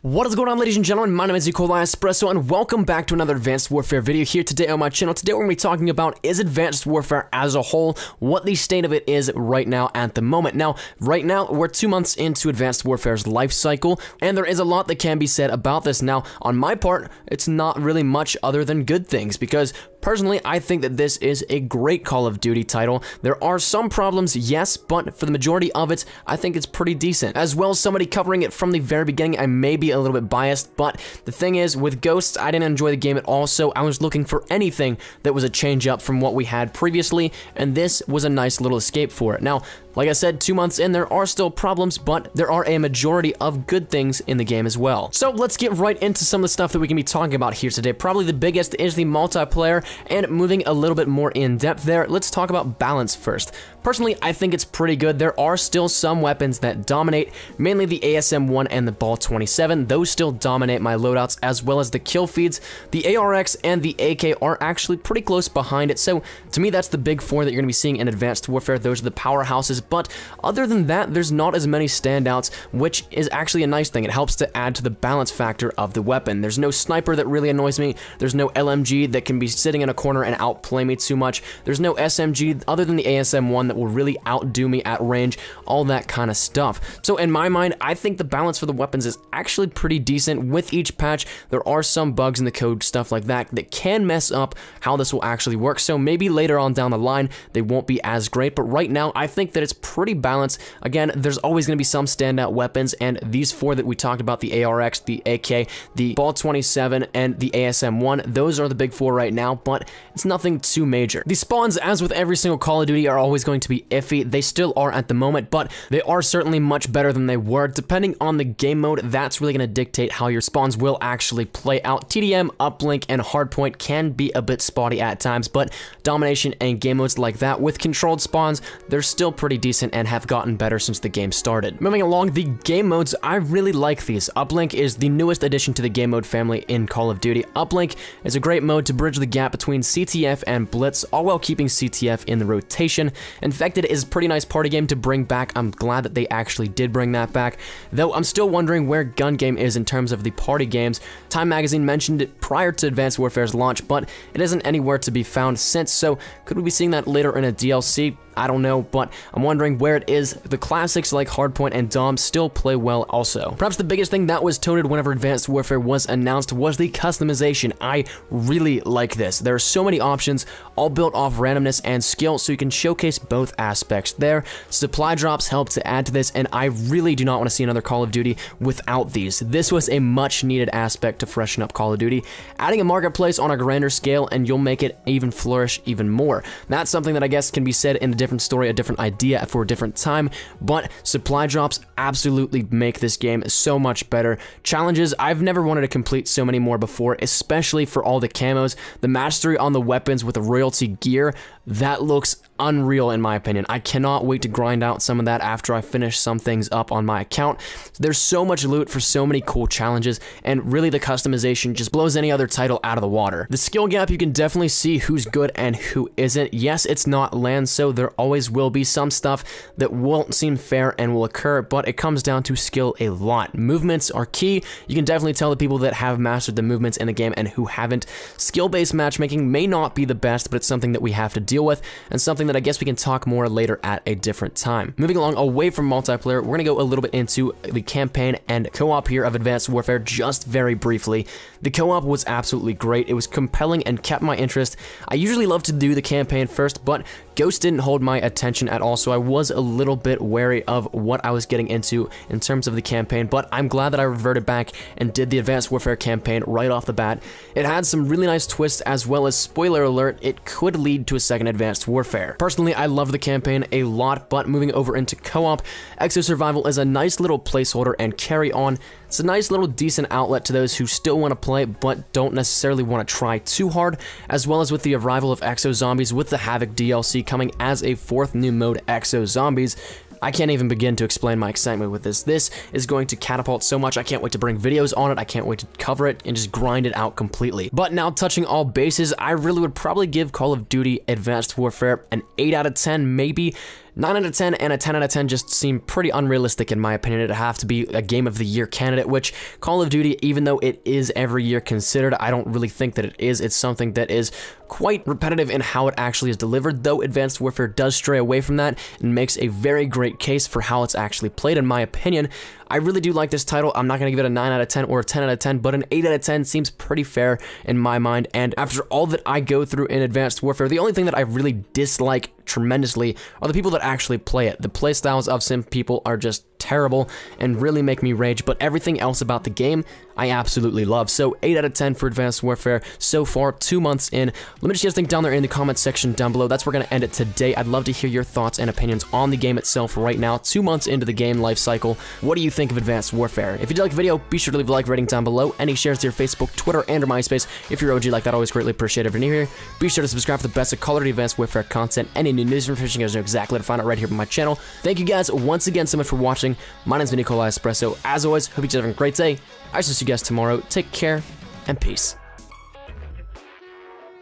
What is going on, ladies and gentlemen? My name is Nikolai Espresso, and welcome back to another Advanced Warfare video here today on my channel. Today we're going to be talking about is Advanced Warfare as a whole, what the state of it is right now at the moment. Now, right now, we're 2 months into Advanced Warfare's life cycle, and there is a lot that can be said about this. Now, on my part, it's not really much other than good things, because personally, I think that this is a great Call of Duty title. There are some problems, yes, but for the majority of it, I think it's pretty decent. As well as somebody covering it from the very beginning, I may be a little bit biased, but the thing is, with Ghosts, I didn't enjoy the game at all, so I was looking for anything that was a change up from what we had previously, and this was a nice little escape for it. Now, like I said, 2 months in, there are still problems, but there are a majority of good things in the game as well. So let's get right into some of the stuff that we can be talking about here today. Probably the biggest is the multiplayer, and moving a little bit more in depth there, let's talk about balance first. Personally, I think it's pretty good. There are still some weapons that dominate, mainly the ASM-1 and the Ball 27. Those still dominate my loadouts, as well as the kill feeds. The ARX and the AK are actually pretty close behind it, so to me that's the big four that you're going to be seeing in Advanced Warfare. Those are the powerhouses, but other than that, there's not as many standouts, which is actually a nice thing. It helps to add to the balance factor of the weapon. There's no sniper that really annoys me. There's no LMG that can be sitting in a corner and outplay me too much. There's no SMG other than the ASM-1 that will really outdo me at range, all that kind of stuff. So in my mind, I think the balance for the weapons is actually pretty decent. With each patch, there are some bugs in the code, stuff like that, that can mess up how this will actually work. So maybe later on down the line, they won't be as great, but right now, I think that it's pretty balanced. Again, there's always going to be some standout weapons, and these four that we talked about, the ARX, the AK, the Ball 27, and the ASM-1, those are the big four right now, but it's nothing too major. The spawns, as with every single Call of Duty, are always going to be iffy. They still are at the moment, but they are certainly much better than they were. Depending on the game mode, that's really going to dictate how your spawns will actually play out. TDM, uplink, and hardpoint can be a bit spotty at times, but domination and game modes like that with controlled spawns, they're still pretty decent and have gotten better since the game started. Moving along, the game modes, I really like these. Uplink is the newest addition to the game mode family in Call of Duty. Uplink is a great mode to bridge the gap between CTF and Blitz, all while keeping CTF in the rotation. Infected is a pretty nice party game to bring back. I'm glad that they actually did bring that back, though I'm still wondering where Gun Game is in terms of the party games. Time Magazine mentioned it prior to Advanced Warfare's launch, but it isn't anywhere to be found since, so could we be seeing that later in a DLC? I don't know, but I'm wondering where it is. The classics like Hardpoint and Dom still play well also. Perhaps the biggest thing that was touted whenever Advanced Warfare was announced was the customization. I really like this. There are so many options, all built off randomness and skill, so you can showcase both aspects there. Supply drops help to add to this, and I really do not want to see another Call of Duty without these. This was a much needed aspect to freshen up Call of Duty. Adding a marketplace on a grander scale, and you'll make it even flourish even more. That's something that I guess can be said in a different story, a different idea for a different time, but supply drops absolutely make this game so much better. Challenges, I've never wanted to complete so many more before, especially for all the camos. The mastery on the weapons with the royalty gear, that looks unreal in my opinion. I cannot wait to grind out some of that after I finish some things up on my account. There's so much loot for so many cool challenges, and really the customization just blows any other title out of the water. The skill gap, you can definitely see who's good and who isn't. Yes, it's not land, so there always will be some stuff that won't seem fair and will occur, but it comes down to skill a lot. Movements are key. You can definitely tell the people that have mastered the movements in the game and who haven't. Skill-based matchmaking may not be the best, but it's something that we have to deal with, and something that I guess we can talk more later at a different time. Moving along away from multiplayer, we're going to go a little bit into the campaign and co-op here of Advanced Warfare just very briefly. The co-op was absolutely great. It was compelling and kept my interest. I usually love to do the campaign first, but Ghost didn't hold my attention at all, so I was a little bit wary of what I was getting into in terms of the campaign, but I'm glad that I reverted back and did the Advanced Warfare campaign right off the bat. It had some really nice twists, as well as, spoiler alert, it could lead to a second Advanced Warfare. Personally, I love the campaign a lot, but moving over into co-op, Exo Survival is a nice little placeholder and carry on. It's a nice little decent outlet to those who still want to play but don't necessarily want to try too hard, as well as with the arrival of Exo Zombies with the Havoc DLC coming as a fourth new mode, Exo Zombies. I can't even begin to explain my excitement with this. This is going to catapult so much. I can't wait to bring videos on it. I can't wait to cover it and just grind it out completely. But now, touching all bases, I really would probably give Call of Duty Advanced Warfare an 8 out of 10 maybe. 9 out of 10 and a 10 out of 10 just seem pretty unrealistic in my opinion. It'd have to be a Game of the Year candidate, which Call of Duty, even though it is every year considered, I don't really think that it is. It's something that is quite repetitive in how it actually is delivered, though Advanced Warfare does stray away from that and makes a very great case for how it's actually played, in my opinion. I really do like this title. I'm not going to give it a 9 out of 10 or a 10 out of 10, but an 8 out of 10 seems pretty fair in my mind, and after all that I go through in Advanced Warfare, the only thing that I really dislike tremendously are the people that actually play it. The playstyles of some people are just terrible and really make me rage, but everything else about the game I absolutely love. So 8 out of 10 for Advanced Warfare so far, 2 months in. Let me just get a thing down there in the comment section down below. That's where we're going to end it today. I'd love to hear your thoughts and opinions on the game itself right now, 2 months into the game life cycle. What do you think of Advanced Warfare? If you did like the video, be sure to leave a like rating down below. Any shares to your Facebook, Twitter, and or MySpace. If you're OG like that, always greatly appreciate it. If you're new here, be sure to subscribe for the best of Call of Duty Advanced Warfare content. Any new news information, you guys know exactly where to find it right here on my channel. Thank you guys once again so much for watching. My name's Nikolai Espresso. As always, hope you guys are having a great day. I shall see you guys tomorrow. Take care and peace.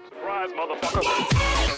Surprise, motherfucker.